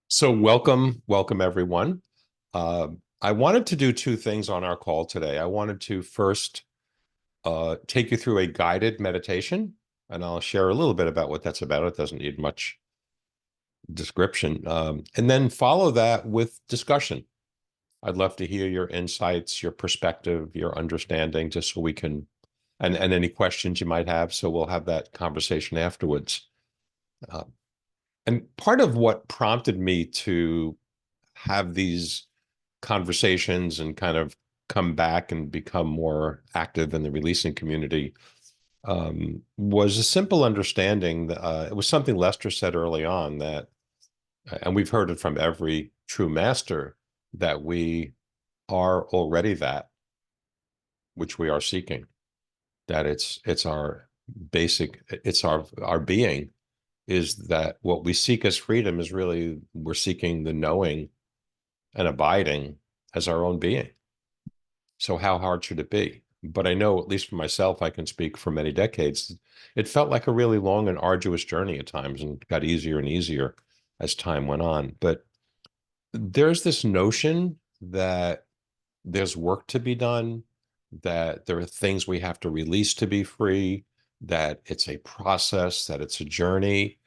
So welcome everyone. I wanted to do two things on our call today. I wanted to first take you through a guided meditation, and I'll share a little bit about what that's about. It doesn't need much description. And then follow that with discussion. I'd love to hear your insights, your perspective, your understanding, just so we can, and any questions you might have. So we'll have that conversation afterwards. Uh, and part of what prompted me to have these conversations and kind of come back and become more active in the releasing community was a simple understanding. It was something Lester said early on that, and we've heard it from every true master, that we are already that which we are seeking. That it's our basic, it's our being is that what we seek as freedom is really we're seeking the knowing and abiding as our own being. So how hard should it be? But I know, at least for myself, I can speak for many decades, it felt like a really long and arduous journey at times and got easier and easier as time went on. But there's this notion that there's work to be done, that there are things we have to release to be free, that it's a process, that it's a journey.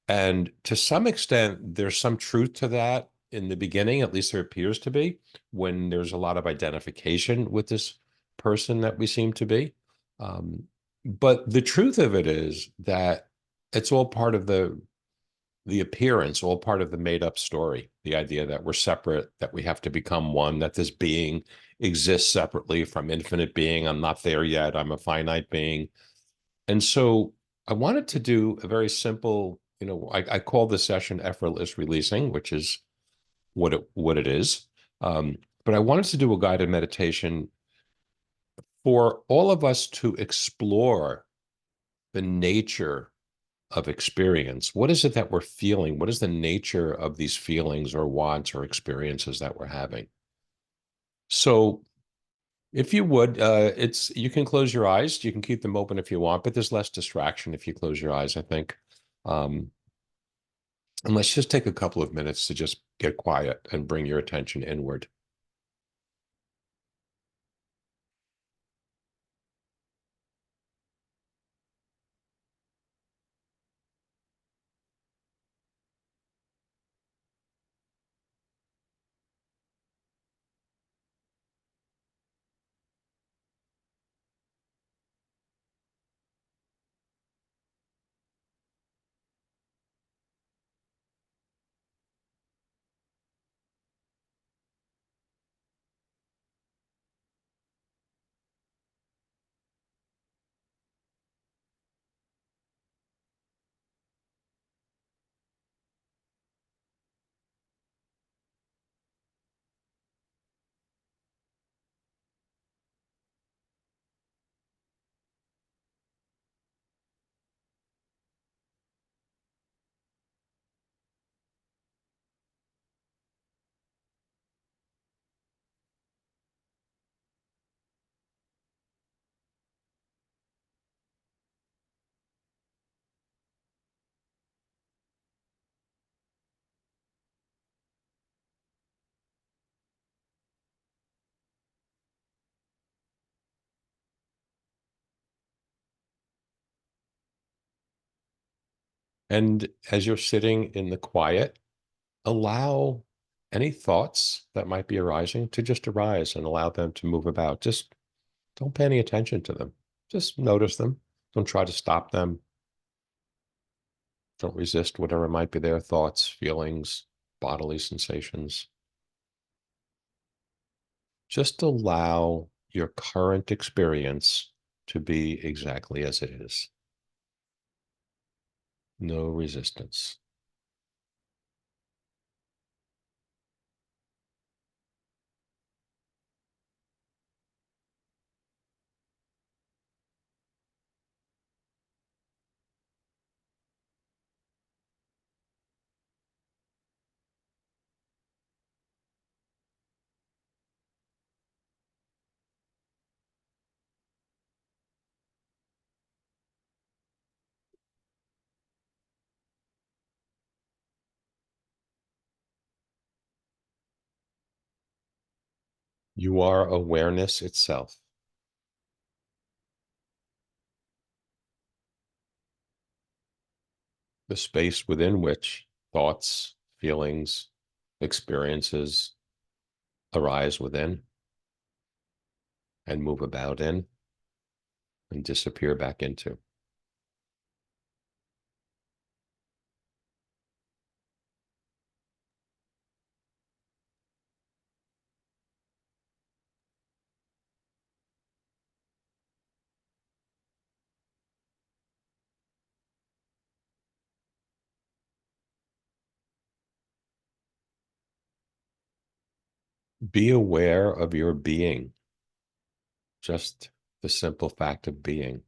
And to some extent, there's some truth to that in the beginning, at least there appears to be, when there's a lot of identification with this person that we seem to be. But the truth of it is that it's all part of the appearance, all part of the made up story. The idea that we're separate, that we have to become one, that this being exists separately from infinite being. I'm not there yet. I'm a finite being. And so I wanted to do a very simple, I call this session effortless releasing, which is what it is. But I wanted to do a guided meditation for all of us to explore the nature of experience. What is it that we're feeling? What is the nature of these feelings or wants or experiences that we're having? So if you would, it's you can close your eyes. You can keep them open if you want, but there's less distraction if you close your eyes, I think. Um, and let's just take a couple of minutes to just get quiet and bring your attention inward. And as you're sitting in the quiet, allow any thoughts that might be arising to just arise and allow them to move about. Just don't pay any attention to them. Just notice them. Don't try to stop them. Don't resist whatever might be there, thoughts, feelings, bodily sensations. Just allow your current experience to be exactly as it is. No resistance. You are awareness itself. The space within which thoughts, feelings, experiences arise within and move about in and disappear back into. Be aware of your being, just the simple fact of being.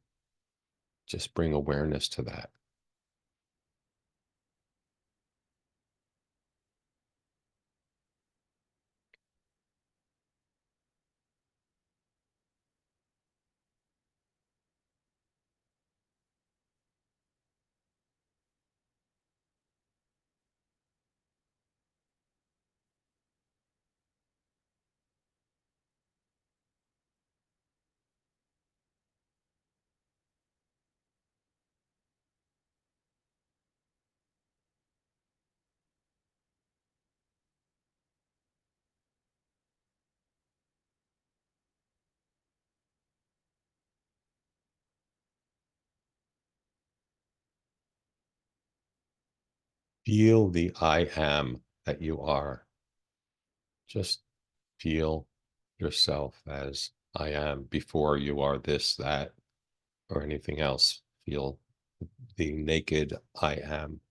Just bring awareness to that. Feel the I am that you are. Just feel yourself as I am before you are this, that, or anything else. Feel the naked I am.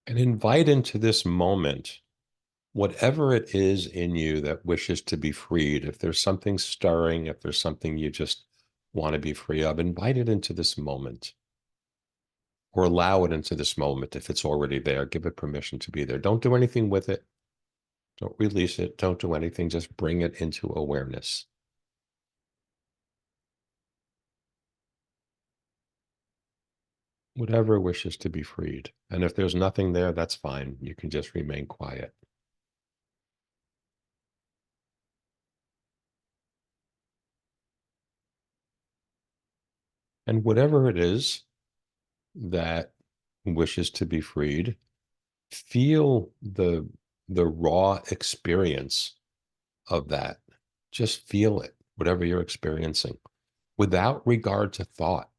And invite into this moment whatever it is in you that wishes to be freed. If there's something stirring, if there's something you just want to be free of, invite it into this moment or allow it into this moment. If it's already there, give it permission to be there. Don't do anything with it. Don't release it. Don't do anything. Just bring it into awareness. Whatever wishes to be freed. And if there's nothing there, that's fine. You can just remain quiet. And whatever it is that wishes to be freed, feel the raw experience of that. Just feel it, whatever you're experiencing, without regard to thought.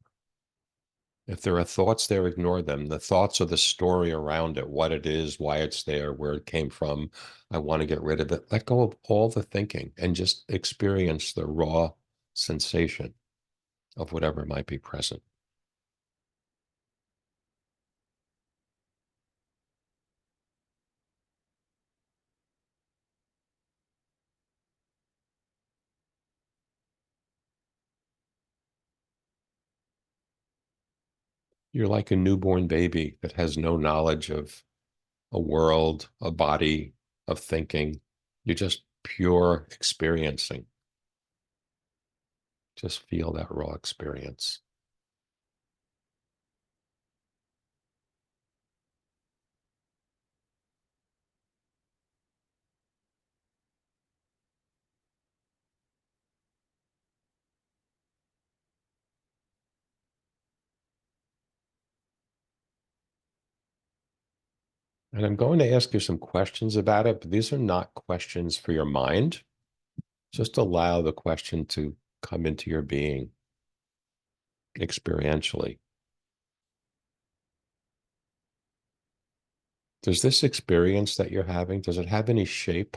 If there are thoughts there, ignore them. The thoughts are the story around it, what it is, why it's there, where it came from. I want to get rid of it. Let go of all the thinking and just experience the raw sensation of whatever might be present. You're like a newborn baby that has no knowledge of a world, a body, of thinking. You're just pure experiencing. Just feel that raw experience. And I'm going to ask you some questions about it, but these are not questions for your mind. Just allow the question to come into your being experientially. Does this experience that you're having, does it have any shape?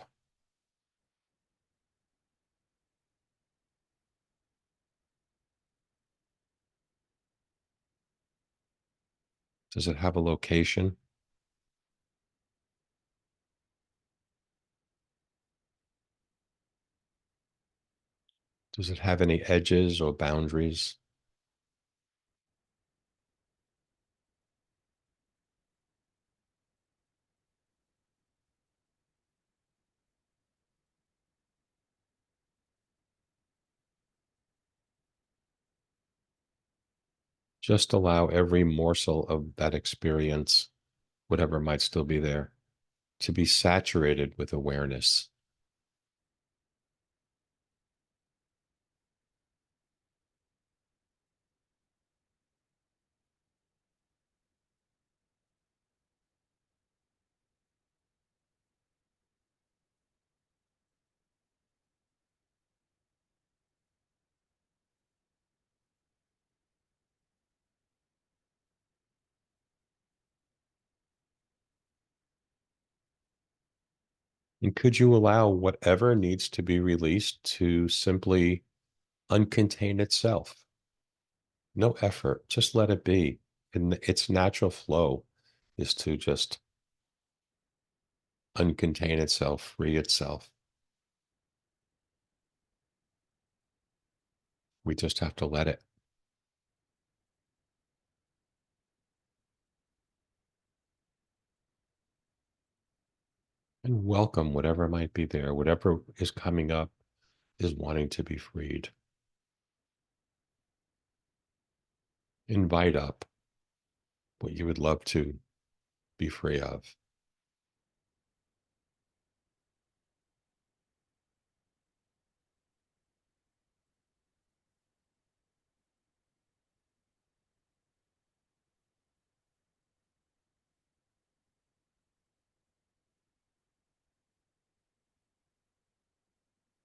Does it have a location? Does it have any edges or boundaries? Just allow every morsel of that experience, whatever might still be there, to be saturated with awareness. And could you allow whatever needs to be released to simply uncontain itself? No effort, just let it be. And its natural flow is to just uncontain itself, free itself. We just have to let it and welcome whatever might be there, whatever is coming up is wanting to be freed. Invite up what you would love to be free of.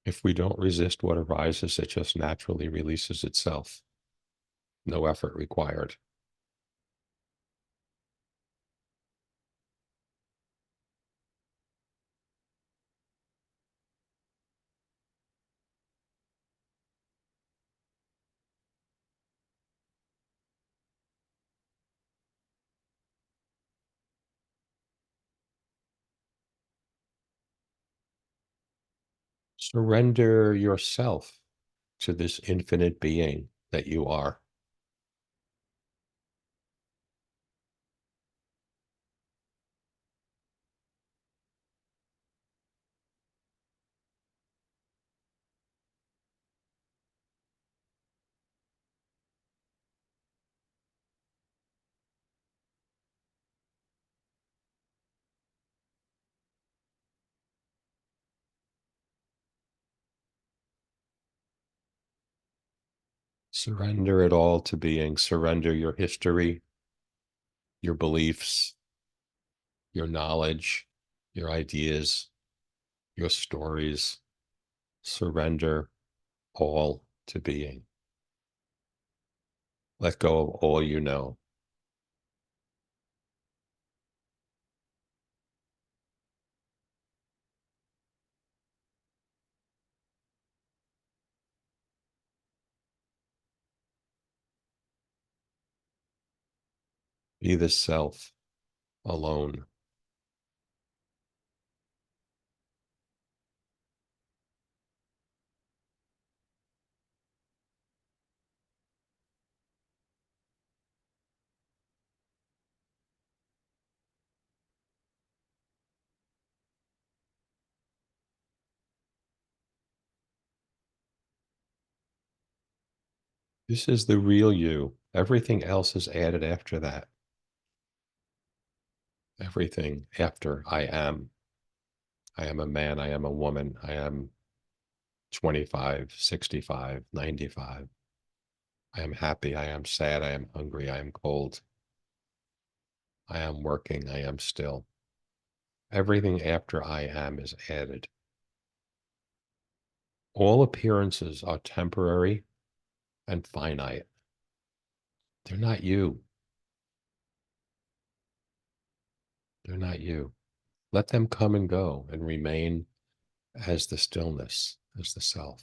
If we don't resist what arises, it just naturally releases itself. No effort required. Surrender yourself to this infinite being that you are. Surrender it all to being. Surrender your history, your beliefs, your knowledge, your ideas, your stories. Surrender all to being. Let go of all you know. Be the self alone. This is the real you. Everything else is added after that. Everything after I am. I am a man. I am a woman. I am 25, 65, 95. I am happy. I am sad. I am hungry. I am cold. I am working. I am still. Everything after I am is added. All appearances are temporary and finite. They're not you. They're not you. Let them come and go and remain as the stillness, as the self.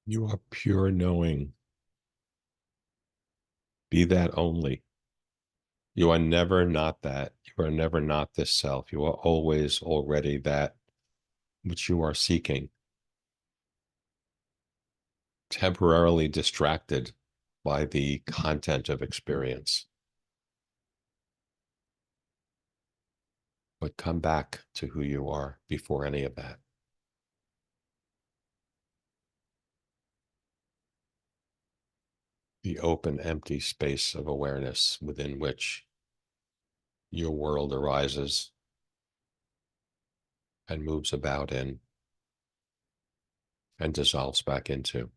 You are pure knowing. Be that only. You are never not that. You are never not this self. You are always already that which you are seeking, temporarily distracted by the content of experience. But come back to who you are before any of that. The open, empty space of awareness within which your world arises and moves about in and dissolves back into.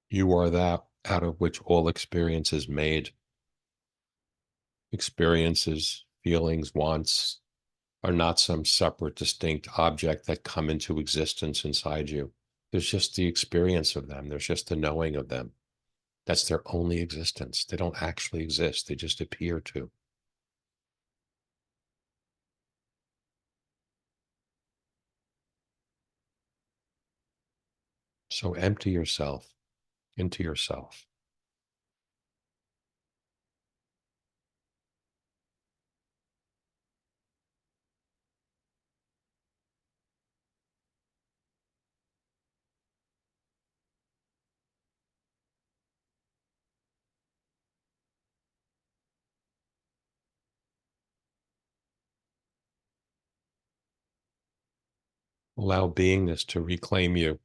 You are that out of which all experience is made. Experiences, feelings, wants are not some separate, distinct object that come into existence inside you. There's just the experience of them. There's just the knowing of them. That's their only existence. They don't actually exist. They just appear to. So empty yourself into yourself. Allow beingness to reclaim you.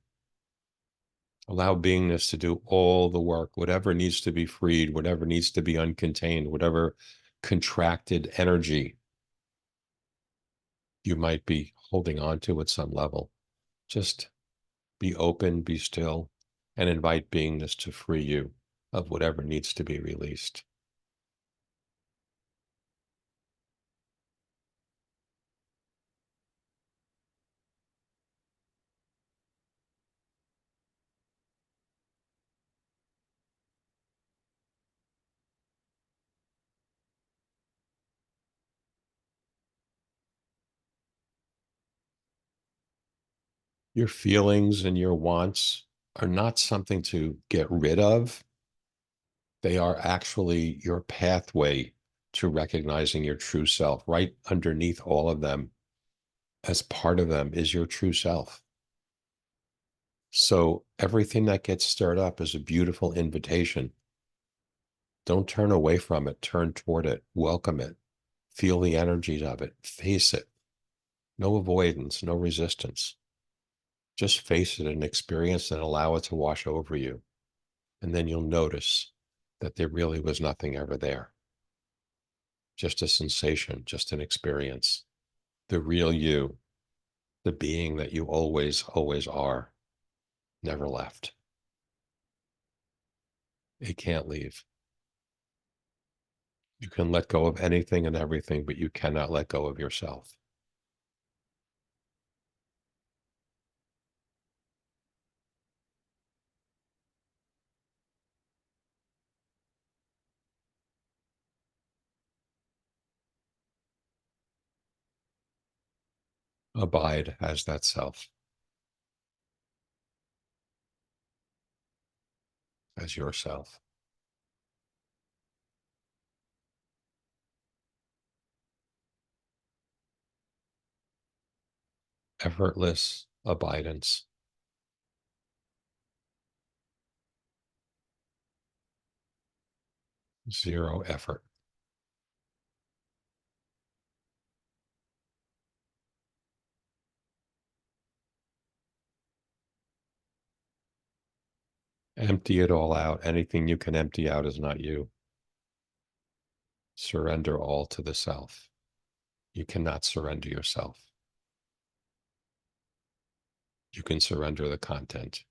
Allow beingness to do all the work, whatever needs to be freed, whatever needs to be uncontained, whatever contracted energy you might be holding on to at some level. Just be open, be still, and invite beingness to free you of whatever needs to be released. Your feelings and your wants are not something to get rid of. They are actually your pathway to recognizing your true self. Right underneath all of them, as part of them, is your true self. So everything that gets stirred up is a beautiful invitation. Don't turn away from it, turn toward it, welcome it, feel the energies of it, face it. No avoidance, no resistance. Just face it and experience and allow it to wash over you. And then you'll notice that there really was nothing ever there. Just a sensation, just an experience. The real you, the being that you always, always are, never left. It can't leave. You can let go of anything and everything, but you cannot let go of yourself. Abide as that self, as yourself. Effortless abidance, zero effort. Empty it all out. Anything you can empty out is not you. Surrender all to the self. You cannot surrender yourself. You can surrender the content.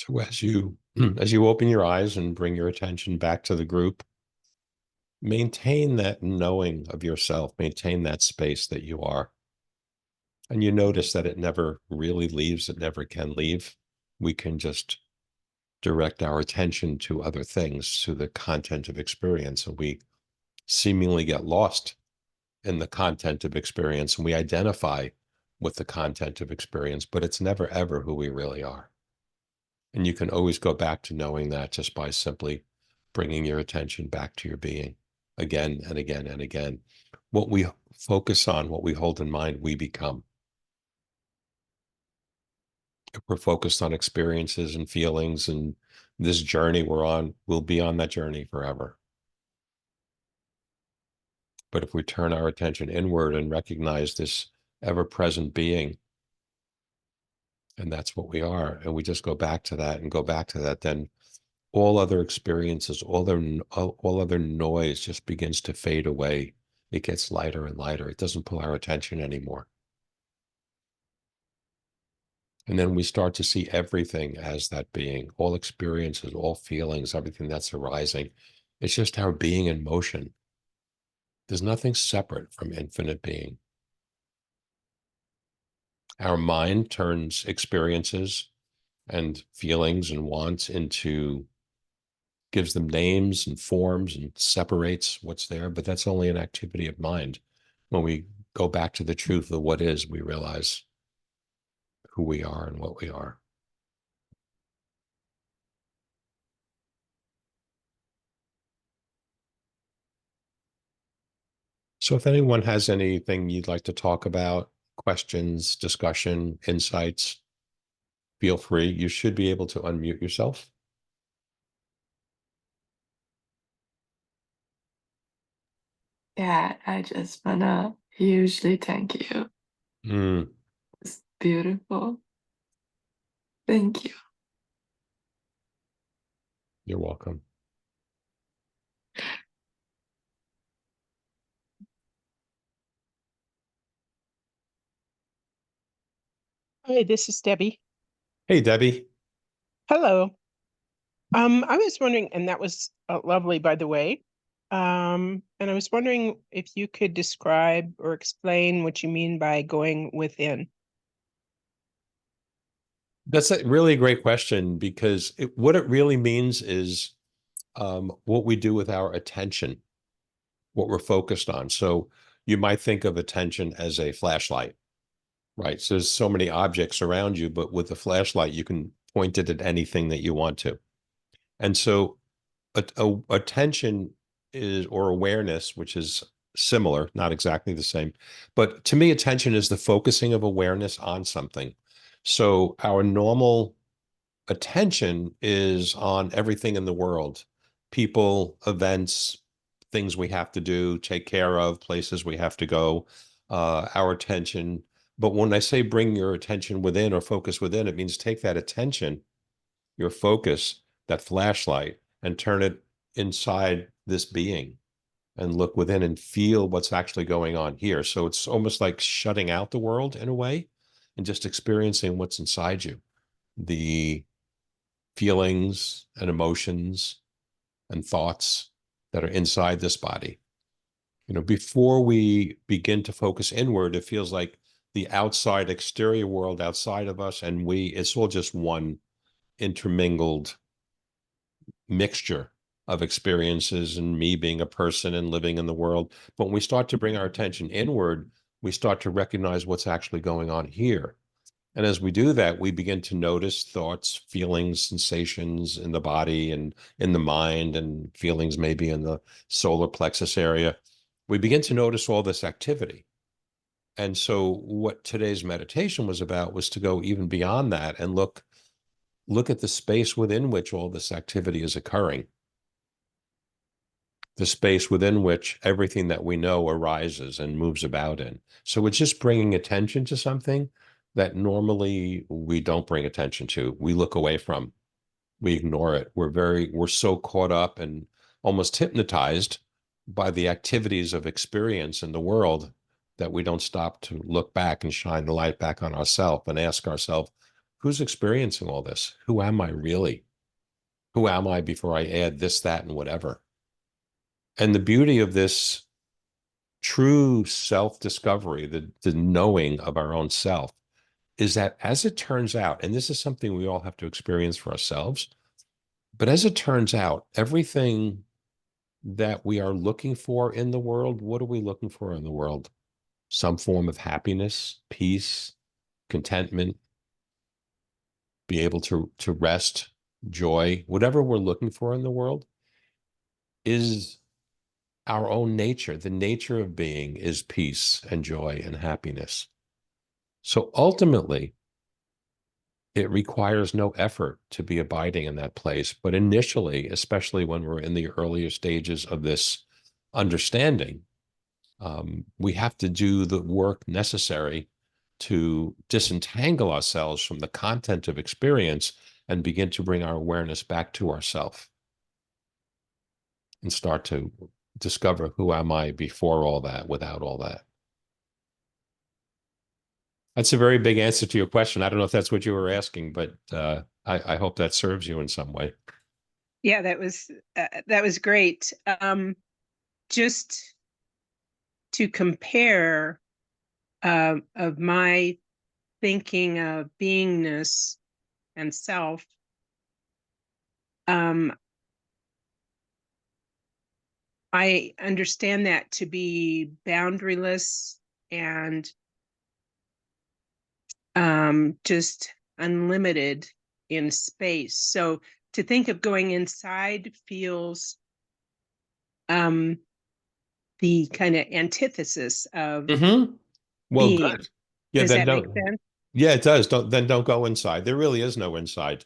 So as you open your eyes and bring your attention back to the group, maintain that knowing of yourself, maintain that space that you are. And you notice that it never really leaves, it never can leave. We can just direct our attention to other things, to the content of experience, and we seemingly get lost in the content of experience, and we identify with the content of experience, but it's never ever who we really are. And you can always go back to knowing that just by simply bringing your attention back to your being again and again and again. What we focus on, what we hold in mind, we become. If we're focused on experiences and feelings and this journey we're on, we'll be on that journey forever. But if we turn our attention inward and recognize this ever-present being, and that's what we are, and we just go back to that and go back to that, then all other experiences, all other noise just begins to fade away. It gets lighter and lighter. It doesn't pull our attention anymore. And then we start to see everything as that being, all experiences, all feelings, everything that's arising. It's just our being in motion. There's nothing separate from infinite being. Our mind turns experiences and feelings and wants into, gives them names and forms and separates what's there, but that's only an activity of mind. When we go back to the truth of what is, we realize who we are and what we are. So if anyone has anything you'd like to talk about, questions, discussion, insights, feel free. You should be able to unmute yourself. Yeah, I just wanna hugely thank you. Mm, It's beautiful. Thank you. you're welcome. Hi, this is Debbie. Hey, Debbie. Hello. I was wondering, and that was lovely, by the way. And I was wondering if you could describe or explain what you mean by going within. That's a really great question because what it really means is what we do with our attention, what we're focused on. So you might think of attention as a flashlight, right? So there's so many objects around you, but with the flashlight, you can point it at anything that you want to. And so attention is, or awareness, which is similar, not exactly the same, but to me, attention is the focusing of awareness on something. So our normal attention is on everything in the world, people, events, things we have to do, take care of, places we have to go, our attention. But when I say bring your attention within or focus within, it means take that attention, your focus, that flashlight, and turn it inside this being and look within and feel what's actually going on here. So it's almost like shutting out the world in a way and just experiencing what's inside you, the feelings and emotions and thoughts that are inside this body. You know, before we begin to focus inward, it feels like the outside exterior world outside of us and it's all just one intermingled mixture of experiences and me being a person and living in the world. But when we start to bring our attention inward, we start to recognize what's actually going on here. And as we do that, we begin to notice thoughts, feelings, sensations in the body and in the mind, and feelings maybe in the solar plexus area. We begin to notice all this activity. And so what today's meditation was about was to go even beyond that and look at the space within which all this activity is occurring, the space within which everything that we know arises and moves about in. So it's just bringing attention to something that normally we don't bring attention to. We look away from, we ignore it. We're so caught up and almost hypnotized by the activities of experience in the world that we don't stop to look back and shine the light back on ourselves and ask ourselves, who's experiencing all this? Who am I really? Who am I before I add this, that, and whatever? And the beauty of this true self-discovery, the knowing of our own self, is that as it turns out, and this is something we all have to experience for ourselves, but as it turns out, everything that we are looking for in the world, what are we looking for in the world? Some form of happiness, peace, contentment, be able to rest, joy, whatever we're looking for in the world is our own nature. The nature of being is peace and joy and happiness. So ultimately, it requires no effort to be abiding in that place. But initially, especially when we're in the earlier stages of this understanding, we have to do the work necessary to disentangle ourselves from the content of experience and begin to bring our awareness back to ourself and start to discover who am I before all that, without all that. That's a very big answer to your question. I don't know if that's what you were asking, but I hope that serves you in some way. Yeah, that was great. Just to compare of my thinking of beingness and self, I understand that to be boundaryless and just unlimited in space. So to think of going inside feels the kind of antithesis of Well, being. good. Yeah, Does then that make don't. sense? Yeah, it does. Don't go inside. There really is no inside.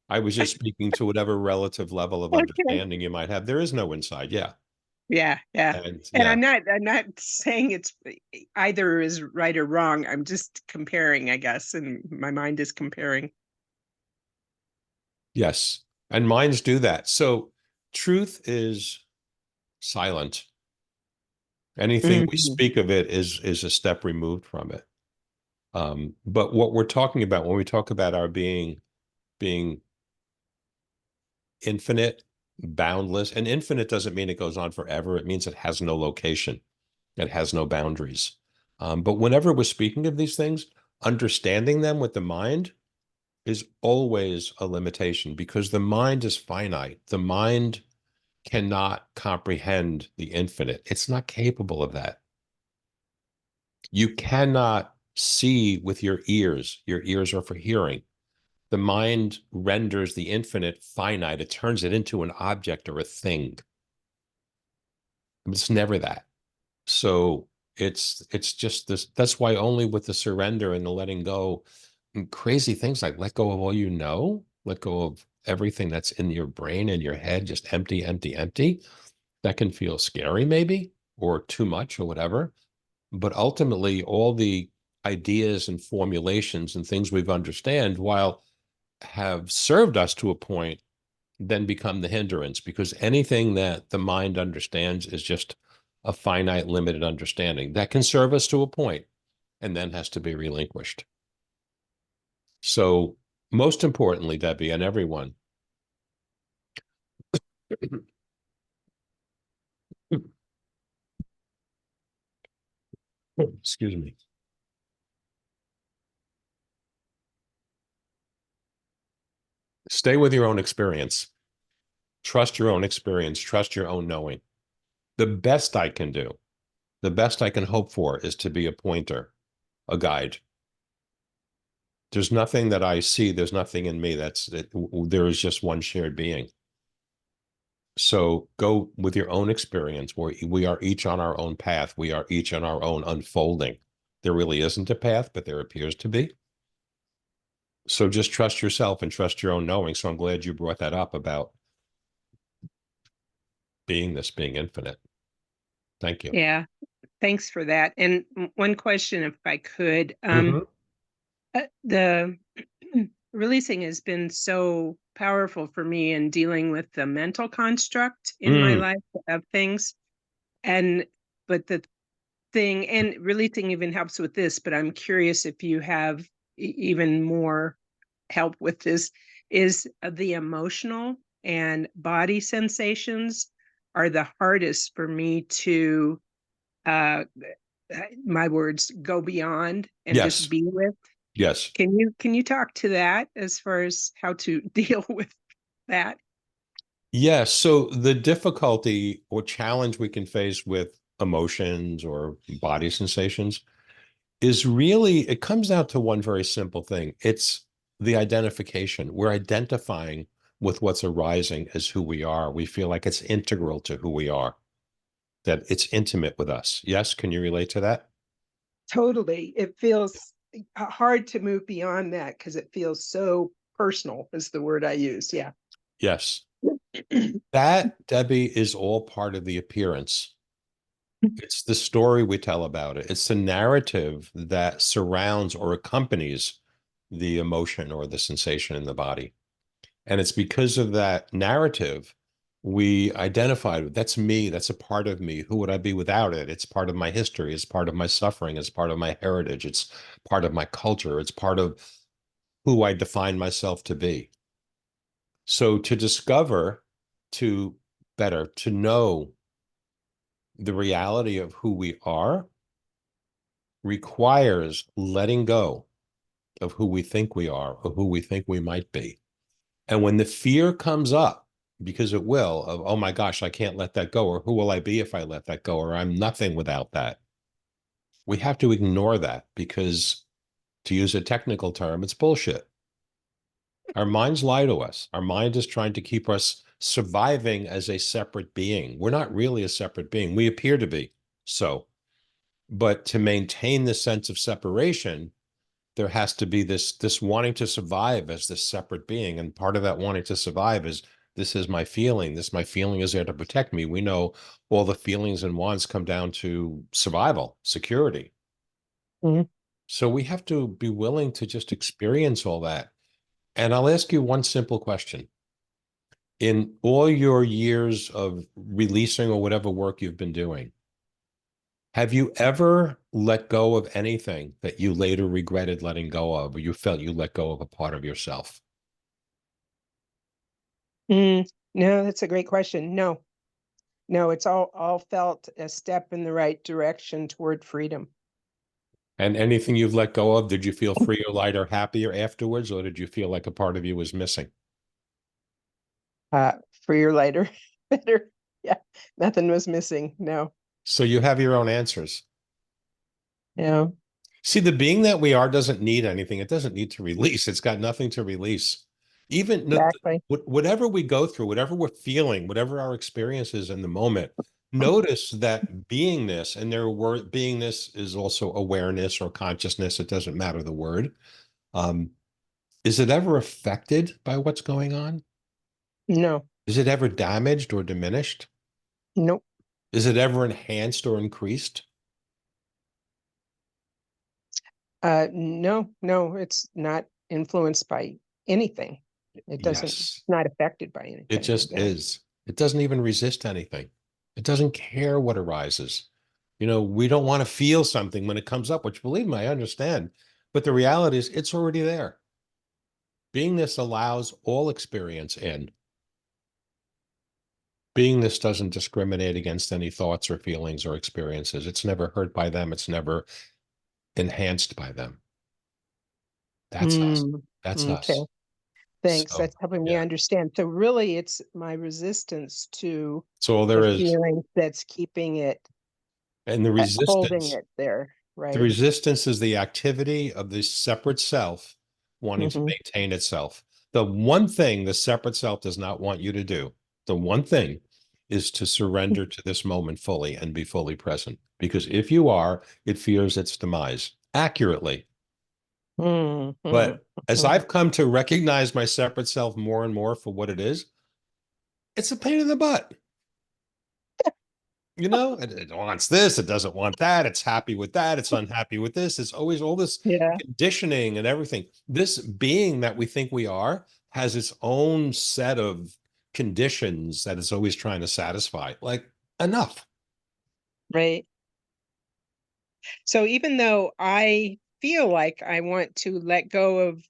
I was just speaking to whatever relative level of Okay. understanding you might have. There is no inside. Yeah. Yeah, yeah. And And yeah, I'm not saying it's either is right or wrong. I'm just comparing, I guess, and my mind is comparing. yes. And minds do that. So truth is silent. Anything we Mhm. speak of it is a step removed from it. But what we're talking about when we talk about our being infinite, boundless, and infinite doesn't mean it goes on forever. It means it has no location. It has no boundaries. But whenever we're speaking of these things, understanding them with the mind is always a limitation because the mind is finite. The mind cannot comprehend the infinite. It's not capable of that. You cannot see with your ears. Your ears are for hearing. The mind renders the infinite finite. It turns it into an object or a thing. It's never that. So it's just this. That's why only with the surrender and the letting go, and crazy things like let go of all you know, let go of everything that's in your brain and your head, just empty, empty, empty. That can feel scary, maybe, or too much, or whatever. But ultimately, all the ideas and formulations and things we've understand, while have served us to a point, then become the hindrance because anything that the mind understands is just a finite, limited understanding that can serve us to a point and then has to be relinquished. So, most importantly, Debbie and everyone, excuse me, stay with your own experience. Trust your own experience. Trust your own knowing. The best I can do, the best I can hope for is to be a pointer, a guide. There's nothing that I see. There's nothing in me there is just one shared being. So go with your own experience where we are each on our own path. We are each on our own unfolding. There really isn't a path, but there appears to be. So just trust yourself and trust your own knowing. So I'm glad you brought that up about being infinite. Thank you. Yeah, thanks for that. And one question, if I could, Mhm. the releasing has been so powerful for me in dealing with the mental construct in my Mm. life of things. And but the thing, and releasing even helps with this, but I'm curious if you have even more help with this is the emotional and body sensations are the hardest for me to, uh, my words, go beyond and just Yes. be with. Yes. Can you talk to that as far as how to deal with that? Yes. So the difficulty or challenge we can face with emotions or body sensations is really, it comes down to one very simple thing. It's the identification. We're identifying with what's arising as who we are. We feel like it's integral to who we are, that it's intimate with us. Yes. Can you relate to that? Totally. It feels hard to move beyond that because it feels so personal, is the word I use. Yeah. Yes. That, Debbie, is all part of the appearance. It's the story we tell about it. It's the narrative that surrounds or accompanies the emotion or the sensation in the body. And it's because of that narrative we identified with, that's me, that's a part of me. Who would I be without it? It's part of my history, it's part of my suffering, it's part of my heritage, it's part of my culture, it's part of who I define myself to be. So to discover, to better, to know the reality of who we are requires letting go of who we think we are or who we think we might be. And when the fear comes up, because it will, of, oh my gosh, I can't let that go, or who will I be if I let that go, or I'm nothing without that, we have to ignore that because, to use a technical term, it's bullshit. Our minds lie to us. Our mind is trying to keep us surviving as a separate being. We're not really a separate being. We appear to be so. But to maintain this sense of separation, there has to be this wanting to survive as this separate being. And part of that wanting to survive is, this is my feeling. My feeling is there to protect me. We know all the feelings and wants come down to survival, security. Mhm. So we have to be willing to just experience all that. And I'll ask you one simple question. In all your years of releasing or whatever work you've been doing, have you ever let go of anything that you later regretted letting go of, or you felt you let go of a part of yourself? No, that's a great question. No, no, it's all felt a step in the right direction toward freedom. And anything you've let go of, did you feel freer, lighter, happier afterwards, or did you feel like a part of you was missing? Uh, Freer, lighter, better. Yeah, nothing was missing. No, So you have your own answers. no, See, the being that we are doesn't need anything. It doesn't need to release. It's got nothing to release. Even exactly. whatever we go through, whatever we're feeling, whatever our experience is in the moment, notice that beingness, and their word beingness is also awareness or consciousness. It doesn't matter the word. Um, is it ever affected by what's going on? No, Is it ever damaged or diminished? nope. Is it ever enhanced or increased? No, no, it's not influenced by anything. It doesn't, Yes, not affected by it anything. just Yeah. is. It doesn't even resist anything. It doesn't care what arises. You know, we don't want to feel something when it comes up, which, believe me, I understand. But the reality is it's already there. Beingness allows all experience in. Beingness doesn't discriminate against any thoughts or feelings or experiences. It's never hurt by them. It's never enhanced by them. That's us. Mm, That's okay. us. Thanks. So, That's helping me yeah. understand. So really it's my resistance to So all the there is. feeling that's keeping it, And the holding resistance, it there, the right? resistance is the activity of the separate self wanting to Hmm. maintain itself. The one thing the separate self does not want you to do, the one thing is to surrender to this moment fully and be fully present. Because if you are, it fears its demise accurately. Hmm. But as I've come to recognize my separate self more and more for what it is, it's a pain in the butt. You know, it wants this, it doesn't want that, it's happy with that, it's unhappy with this. It's always all this Yeah, conditioning and everything. This being that we think we are has its own set of conditions that it's always trying to satisfy. Like, enough. right. So even though I feel like I want to let go of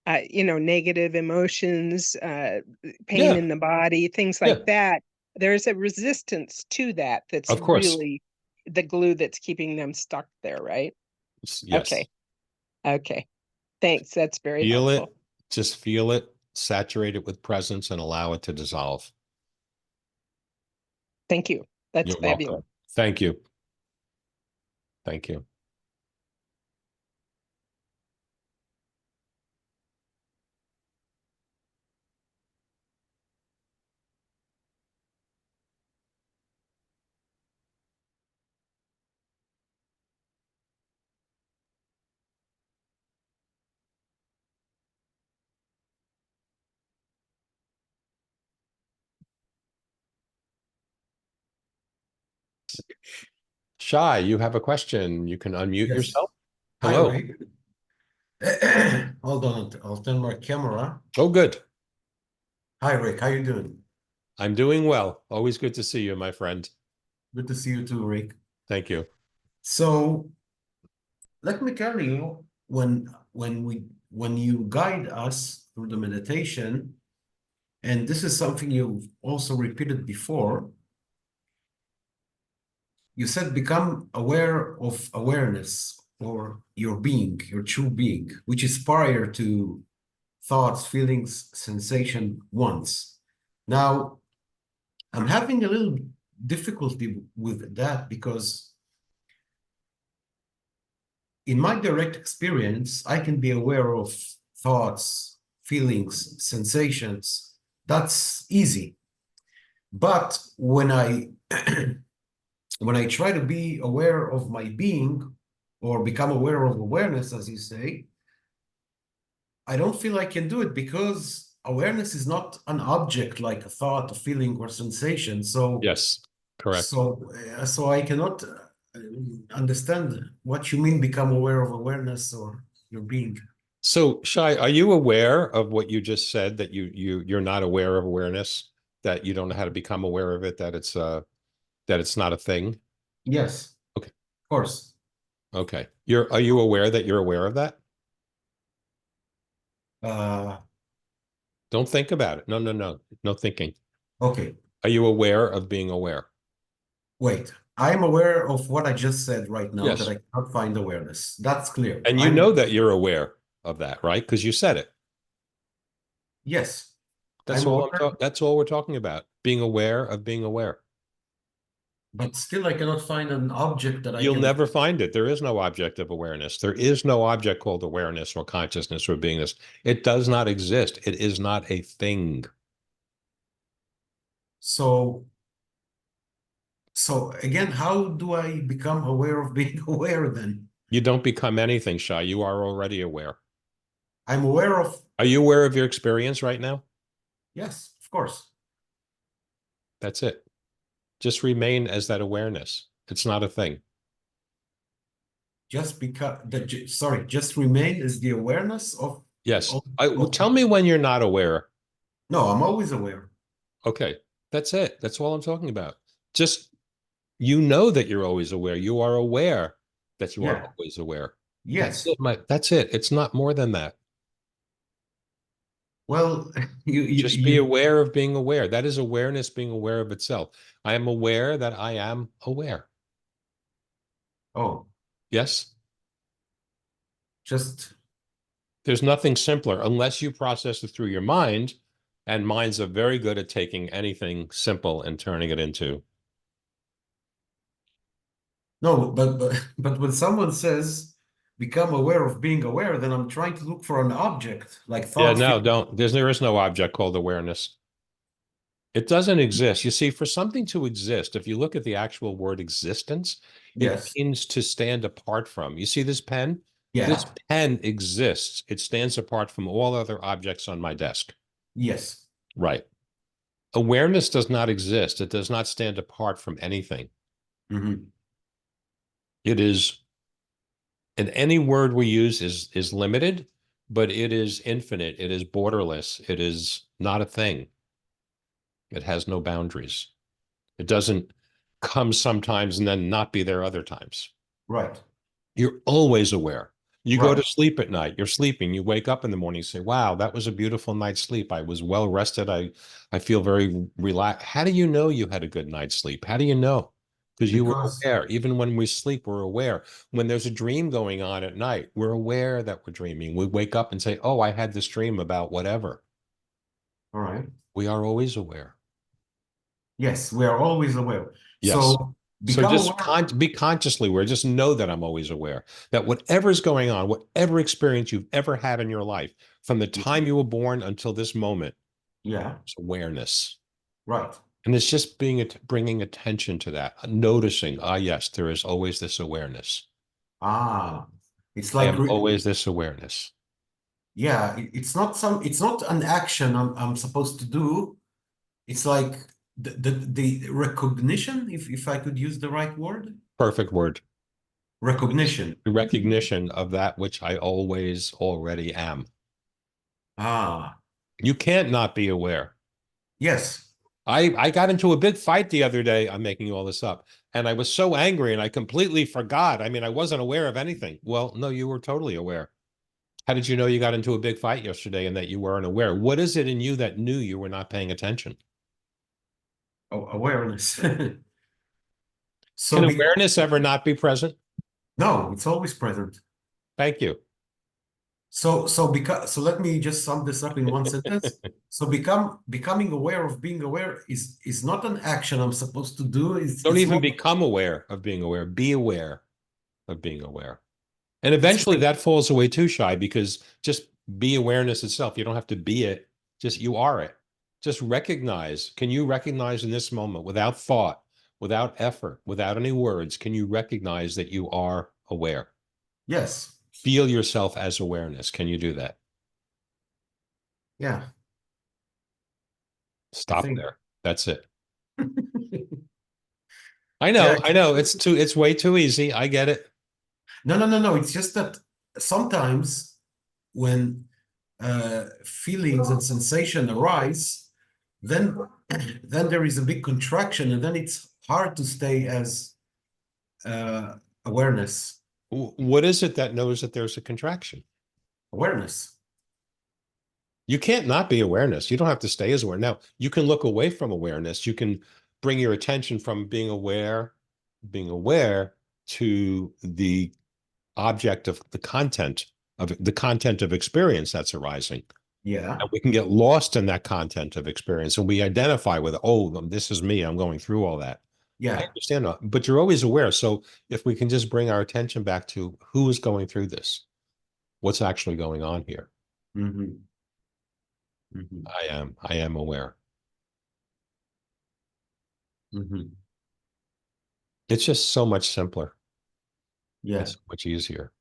negative emotions, pain Yeah, in the body, things yeah, like that. There's a resistance to that that's of course. really the glue that's keeping them stuck there, right? Yes. Okay. Okay. Thanks. That's very Feel helpful. it, just feel it, saturate it with presence and allow it to dissolve. Thank you. That's You're fabulous. welcome. Thank you. Thank you. Shai, you have a question. You can unmute Yes. yourself. Hi, Hello. Rick. Hold on, I'll turn my camera. Oh, good. Hi, Rick. How you doing? I'm doing well. Always good to see you, my friend. Good to see you too, Rick. Thank you. So let me tell you, when you guide us through the meditation, and this is something you've also repeated before, you said become aware of awareness or your being, your true being, which is prior to thoughts, feelings, sensation, wants. Now, I'm having a little difficulty with that because in my direct experience, I can be aware of thoughts, feelings, sensations. That's easy. But when I when I try to be aware of my being or become aware of awareness, as you say, I don't feel I can do it because awareness is not an object like a thought, a feeling, or sensation. So Yes, correct. so I cannot understand what you mean become aware of awareness or your being. So, Shai, are you aware of what you just said, that you're not aware of awareness, that you don't know how to become aware of it, that it's not a thing? Yes. Okay. Of course. Okay. Are you aware that you're aware of that? Uh, Don't think about it. No, no, no. No thinking. okay. Are you aware of being aware? Wait. I'm aware of what I just said right now, that Yes. I cannot find awareness. That's clear. And you know that you're aware of that, right? Because you said it. Yes. That's I'm all aware, that's all we're talking about. Being aware of being aware. but still I cannot find an object that I You'll can. never find it. There is no object of awareness. There is no object called awareness or consciousness or beingness. It does not exist. It is not a thing. So again, how do I become aware of being aware then? You don't become anything, Shai. You are already aware. I'm aware of, Are you aware of your experience right now? yes, of course. That's it. Just remain as that awareness. It's not a thing. Just because sorry, just remain is the awareness of. Yes. of Tell me when you're not aware. No, I'm always aware. Okay. That's it. That's all I'm talking about. Just, you know that you're always aware. You are aware that you are Yeah. always aware. Yes. That's it. It's not more than that. Well, Just be aware of being aware. That is awareness being aware of itself. I am aware that I am aware. Oh, Yes? just There's nothing simpler unless you process it through your mind, and minds are very good at taking anything simple and turning it into. no, but when someone says become aware of being aware, then I'm trying to look for an object like Yeah, thought. no, don't. There is no object called awareness. It doesn't exist. You see, for something to exist, if you look at the actual word existence, it Yes. means to stand apart from. You see this pen? Yeah. This pen exists. It stands apart from all other objects on my desk. Yes. Right. Awareness does not exist. It does not stand apart from anything. Mm-hmm. It is, and any word we use is limited, but it is infinite. It is borderless. It is not a thing. It has no boundaries. It doesn't come sometimes and then not be there other times. Right. You're always aware. You go to Right. sleep at night, you're sleeping, you wake up in the morning, you say, wow, that was a beautiful night's sleep. I was well rested. I feel very relaxed. How do you know you had a good night's sleep? How do you know? Because you were Because aware. Even when we sleep, we're aware. When there's a dream going on at night, we're aware that we're dreaming. We wake up and say, oh, I had this dream about whatever. all right. We are always aware. Yes, we are always aware. Yes. So So become just aware. be consciously aware. Just know that I'm always aware that whatever's going on, whatever experience you've ever had in your life, from the time you were born until this moment, Yeah, it's awareness. right. And it's just bringing attention to that, noticing, ah, yes, there is always this awareness. Ah, it's I like am always this awareness. yeah, it's not an action I'm supposed to do. It's like the recognition, if I could use the right word, Perfect word. recognition. The recognition of that which I always already am. Ah, You can't not be aware. yes. I got into a big fight the other day. I'm making all this up. And I was so angry and I completely forgot. I mean, I wasn't aware of anything. Well, no, you were totally aware. How did you know you got into a big fight yesterday and that you weren't aware? What is it in you that knew you were not paying attention? Oh, awareness. So Can be awareness ever not be present? no, it's always present. Thank you. So let me just sum this up in one sentence. So becoming aware of being aware is not an action I'm supposed to do. Don't It's even more become aware of being aware. Be aware of being aware. And it's eventually that falls away too, Shy, because just be awareness itself. You don't have to be it. Just you are it. Just recognize. Can you recognize in this moment without thought, without effort, without any words, can you recognize that you are aware? yes. Feel yourself as awareness. Can you do that? Yeah. Stop think there. That's it. yeah. I know. It's way too easy. I get it. No. It's just that sometimes when feelings and sensation arise, then then there is a big contraction, and then it's hard to stay as awareness. What is it that knows that there's a contraction? Awareness. You can't not be awareness. You don't have to stay as aware. Now, you can look away from awareness. You can bring your attention from being aware to the object of the content of experience that's arising. Yeah. And we can get lost in that content of experience and we identify with, oh, this is me. I'm going through all that. I Yeah. understand that, but you're always aware. So if we can just bring our attention back to who is going through this, what's actually going on here? Mm-hmm. Mm-hmm. I am aware. Mm-hmm. It's just so much simpler. Yeah. It's so much easier.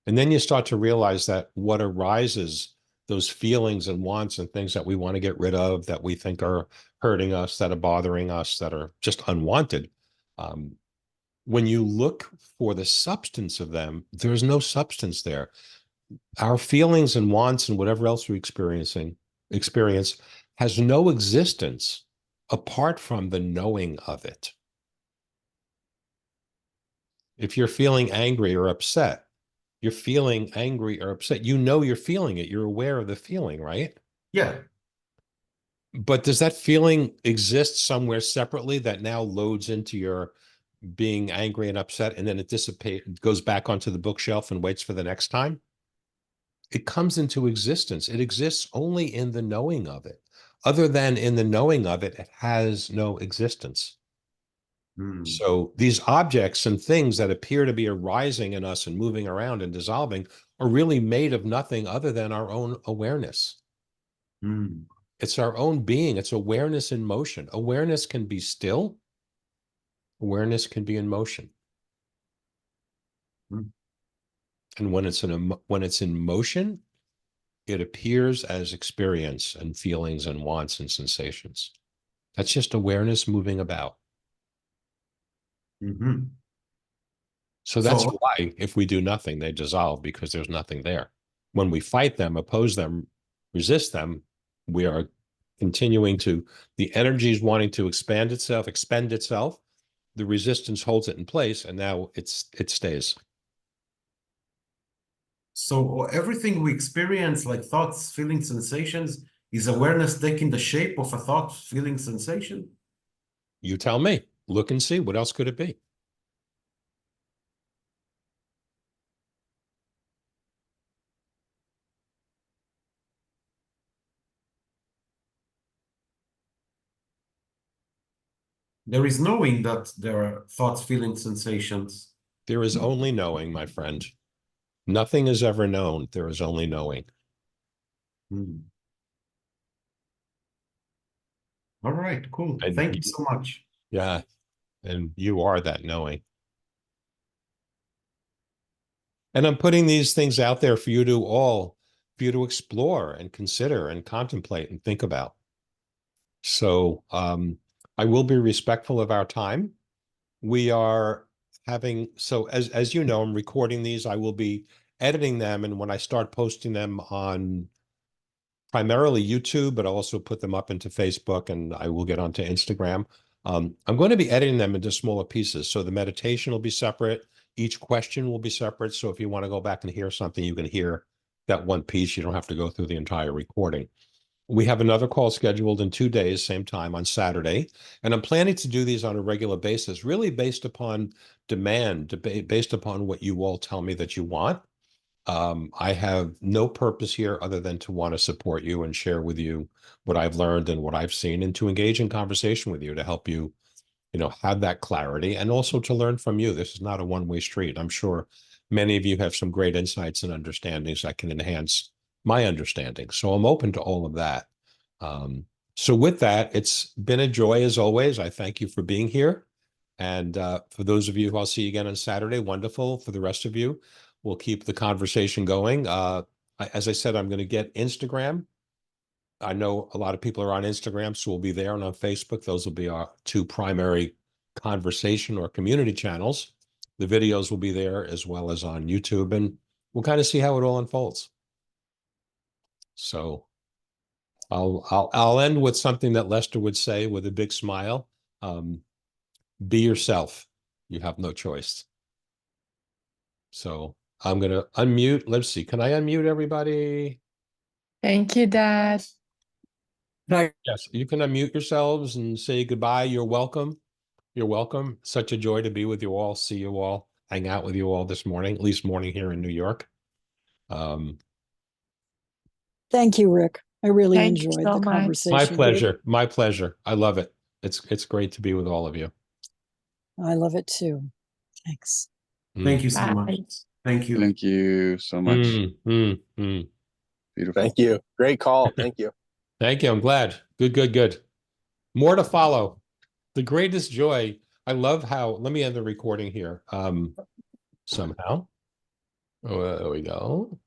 And then you start to realize that what arises, those feelings and wants and things that we want to get rid of, that we think are hurting us, that are bothering us, that are just unwanted. When you look for the substance of them, there's no substance there. Our feelings and wants and whatever else we experience has no existence apart from the knowing of it. If you're feeling angry or upset, you're feeling angry or upset, you know you're feeling it. You're aware of the feeling, right? Yeah. But does that feeling exist somewhere separately that now loads into your being angry and upset and then it dissipates, goes back onto the bookshelf and waits for the next time? It comes into existence. It exists only in the knowing of it. Other than in the knowing of it, it has no existence. Mm. So these objects and things that appear to be arising in us and moving around and dissolving are really made of nothing other than our own awareness. Mm. It's our own being. It's awareness in motion. Awareness can be still. Awareness can be in motion. Mm. And when it's in motion, it appears as experience and feelings and wants and sensations. That's just awareness moving about. Mm-hmm. So that's So why if we do nothing, they dissolve because there's nothing there. When we fight them, oppose them, resist them, we are continuing to, the energy is wanting to expend itself. The resistance holds it in place, and now it stays. So everything we experience, like thoughts, feelings, sensations, is awareness taking the shape of a thought, feeling, sensation? You tell me. Look and see. What else could it be? There is knowing that there are thoughts, feelings, sensations. There is only knowing, my friend. Nothing is ever known. There is only knowing. Hmm. All right, cool. And Thank you so much. Yeah. And you are that knowing. And I'm putting these things out there for you to explore and consider and contemplate and think about. So I will be respectful of our time. We are having, so as you know, I'm recording these. I will be editing them, and when I start posting them on primarily YouTube, but I'll also put them up into Facebook, and I will get onto Instagram. I'm going to be editing them into smaller pieces. So the meditation will be separate. Each question will be separate. So if you want to go back and hear something, you can hear that one piece. You don't have to go through the entire recording. We have another call scheduled in 2 days, same time on Saturday. And I'm planning to do these on a regular basis, really based upon demand, based upon what you all tell me that you want. I have no purpose here other than to want to support you and share with you what I've learned and what I've seen, and to engage in conversation with you to help you, have that clarity, and also to learn from you. This is not a one-way street. I'm sure many of you have some great insights and understandings that can enhance my understanding. So I'm open to all of that. So with that, it's been a joy as always. I thank you for being here. And for those of you who I'll see you again on Saturday, wonderful. For the rest of you, we'll keep the conversation going. As I said, I'm going to get Instagram. I know a lot of people are on Instagram, so we'll be there, and on Facebook. Those will be our two primary conversation or community channels. The videos will be there as well as on YouTube, and we'll kind of see how it all unfolds. So I'll end with something that Lester would say with a big smile. Be yourself. You have no choice. So I'm going to unmute. Let's see. Can I unmute everybody? Thank you, Dad. Yes, you can unmute yourselves and say goodbye. You're welcome. You're welcome. Such a joy to be with you all, see you all, hang out with you all this morning, at least morning here in New York. Thank you, Rick. I really Thank you enjoyed so the much. conversation. My pleasure. My pleasure. I love it. It's great to be with all of you. I love it too. Thanks. Thank you so Bye. much. Thank you. Thank you so much. Beautiful. Thank you. Great call. Thank you. Thank you. I'm glad. Good. More to follow. The greatest joy. I love how, let me end the recording here. Somehow. Oh, there we go.